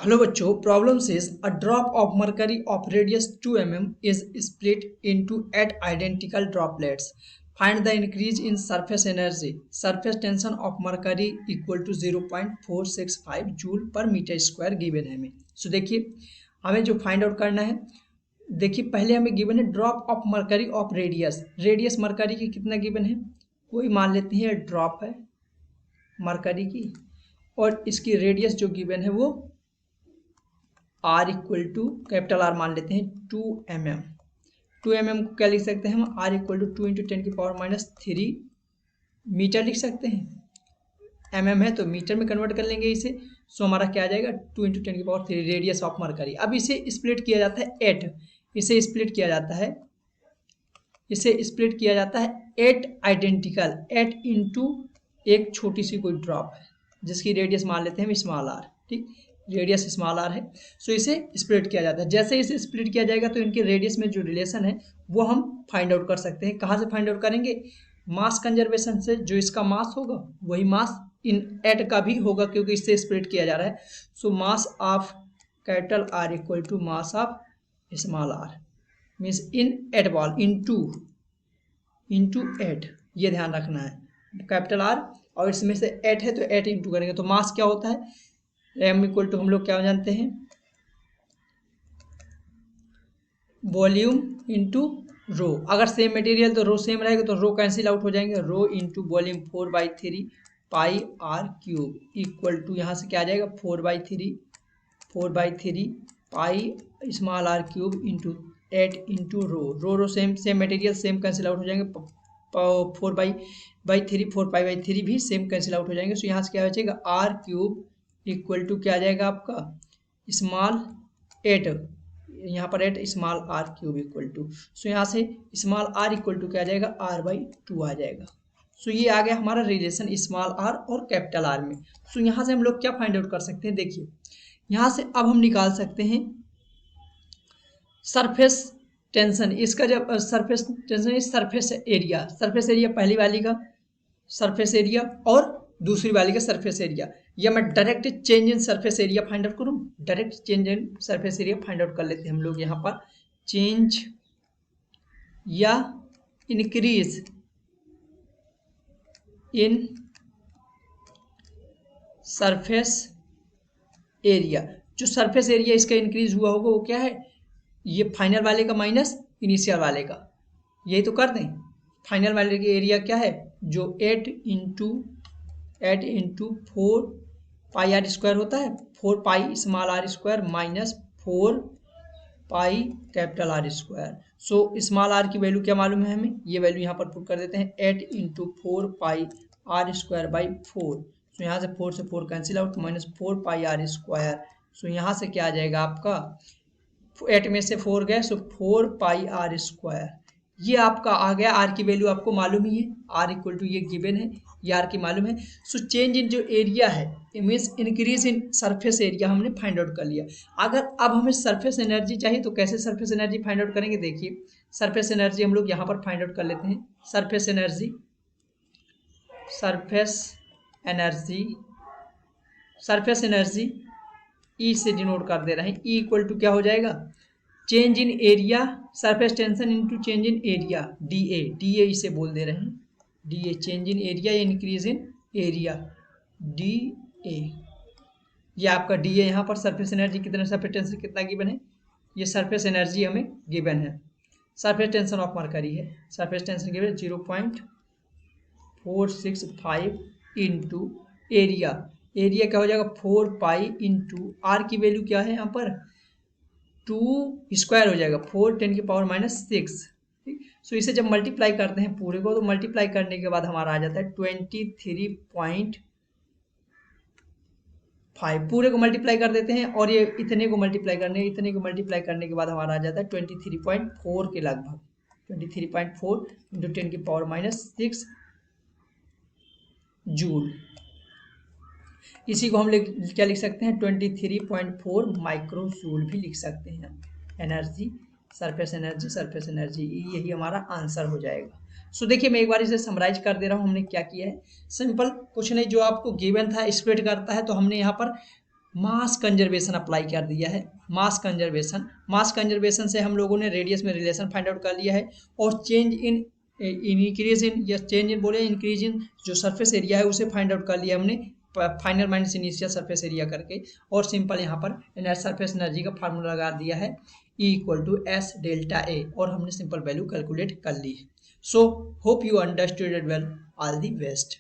Hello बच्चों, problem says a drop of mercury of radius 2 mm is split into 8 identical droplets. Find the increase in surface energy. Surface tension of mercury equal to 0.465 joule per metre square given है हमें. सो देखिए हमें जो find out करना है, देखिए पहले हमें गिवन है drop of mercury of radius. Radius mercury की कितना गिवन है, कोई मान लेते हैं ड्रॉप है मरकरी की, और इसकी रेडियस जो गिवन है वो R equal to capital R मान लेते हैं 2 mm. 2 mm को क्या लिख सकते हैं हम, आर इक्वल टू 2 × 10⁻³ मीटर लिख सकते हैं. mm है तो मीटर में कन्वर्ट कर लेंगे इसे. सो हमारा क्या आ जाएगा 2 × 10⁻³ रेडियस ऑफ मरकरी. अब इसे स्प्लिट किया जाता है 8, इसे स्प्लिट किया जाता है 8 आइडेंटिकल, 8 इंटू एक छोटी सी कोई ड्रॉप है जिसकी रेडियस मान लेते हैं हम स्मॉल आर. ठीक, रेडियस स्मॉल आर है. सो इसे स्प्लिट किया जाता है. जैसे इसे स्प्लिट किया जाएगा तो इनके रेडियस में जो रिलेशन है वो हम फाइंड आउट कर सकते हैं. कहाँ से फाइंड आउट करेंगे, मास कंजर्वेशन से. जो इसका मास होगा वही मास इन 8 का भी होगा क्योंकि इससे स्प्लिट किया जा रहा है. So mass of capital R equal to mass of small R means in 8 ball into 8. ये ध्यान रखना है, कैपिटल आर और इसमें से 8 है तो 8 इंटू करेंगे तो मास क्या होता है, m इक्वल टू हम लोग क्या जानते हैं वॉल्यूम इंटू रो. अगर सेम मटेरियल तो रो सेम रहेगा तो रो कैंसिल आउट हो जाएंगे. Rho into volume 4/3 pi R cube equal to यहाँ से क्या आ जाएगा 4/3 pi small R cube into 8 into rho same material same cancel out हो जाएंगे. 4/3 भी सेम कैंसिल आउट हो जाएंगे. सो यहाँ से क्या बचेगा आर क्यूब इक्वल टू क्या आ जाएगा आपका स्मॉल 8, यहाँ पर 8 small R cube equal to. So यहाँ से स्मॉल आर इक्वल टू क्या आ जाएगा r/2 आ जाएगा. सो ये आ गया हमारा रिलेशन स्मॉल आर और कैपिटल आर में. सो यहाँ से हम लोग क्या फाइंड आउट कर सकते हैं, देखिए यहाँ से अब हम निकाल सकते हैं सरफेस टेंशन. इसका जब सरफेस टेंशन सरफेस एरिया पहली वाली का सरफेस एरिया और दूसरी वाली का सरफेस एरिया, या मैं direct change in surface area find out करूँ. Direct change in surface area find out कर लेते हैं हम लोग. यहाँ पर चेंज या इंक्रीज इन सरफेस एरिया. जो सरफेस एरिया इसका इंक्रीज हुआ होगा वो क्या है, ये फाइनल वाले का माइनस इनिशियल वाले का. यही तो कर दें. फाइनल वाले का एरिया क्या है, जो 8 इंटू 4 पाई आर स्क्वायर होता है, 4 pi small R square minus 4 pi capital R square. So small R की वैल्यू क्या मालूम है हमें, ये वैल्यू यहाँ पर पुट कर देते हैं 8 into 4 pi R square by 4. So यहाँ से 4 से 4 cancel out minus 4 pi R square. So यहाँ से क्या आ जाएगा आपका 8 में से 4 गए सो 4 पाई आर स्क्वायर. ये आपका आ गया. आर की वैल्यू आपको मालूम ही है, आर इक्वल टू ये गिवन है, ये आर की मालूम है. सो चेंज इन जो एरिया है means increase in surface area हमने फाइंड आउट कर लिया. अगर अब हमें सरफेस एनर्जी चाहिए तो कैसे सरफेस एनर्जी फाइंड आउट करेंगे, देखिए सरफेस एनर्जी हम लोग यहाँ पर फाइंड आउट कर लेते हैं. सरफेस एनर्जी ई से डिनोट कर दे रहे हैं. ई इक्वल टू क्या हो जाएगा change in area, surface tension into change in area, D A इसे बोल दे रहे हैं. D A change in area या increase in area, D A. ये आपका डी ए यहाँ पर सरफेस एनर्जी कितना, सरफेस टेंशन कितना गिवन है, ये सरफेस एनर्जी हमें गिवन है. सरफेस टेंशन ऑफ मरकरी है, surface tension given 0.465 into area क्या हो जाएगा 4 पाई इंटू आर की वैल्यू क्या है यहाँ पर 2 स्क्वायर हो जाएगा 4 10⁻⁻6. ठीक. सो इसे जब मल्टीप्लाई करते हैं पूरे को तो मल्टीप्लाई करने के बाद हमारा आ जाता है 23.5. पूरे को मल्टीप्लाई कर देते हैं और ये इतने को मल्टीप्लाई करने के बाद हमारा आ जाता है 23.4 के लगभग. 23.4 इंटू 10⁻⁻6 जूल. इसी को हम क्या लिख सकते हैं 23.4 माइक्रो जूल भी लिख सकते हैं. एनर्जी सरफेस एनर्जी यही हमारा आंसर हो जाएगा. सो देखिए मैं एक बार इसे समराइज कर दे रहा हूँ. हमने क्या किया है, सिंपल कुछ नहीं, जो आपको गिवन था स्प्लिट करता है तो हमने यहाँ पर मास कंजर्वेशन अप्लाई कर दिया है। मास कंजर्वेशन से हम लोगों ने रेडियस में रिलेशन फाइंड आउट कर लिया है, और चेंज इन इंक्रीज इन या चेंज इन बोले इंक्रीज इन जो सरफेस एरिया है उसे फाइंड आउट कर लिया हमने final minus initial surface area करके, और सिंपल यहाँ पर नेट सरफेस एनर्जी का फार्मूला लगा दिया है E = S डेल्टा A, और हमने सिंपल वैल्यू कैलकुलेट कर ली है। So hope you understood it well. All the best.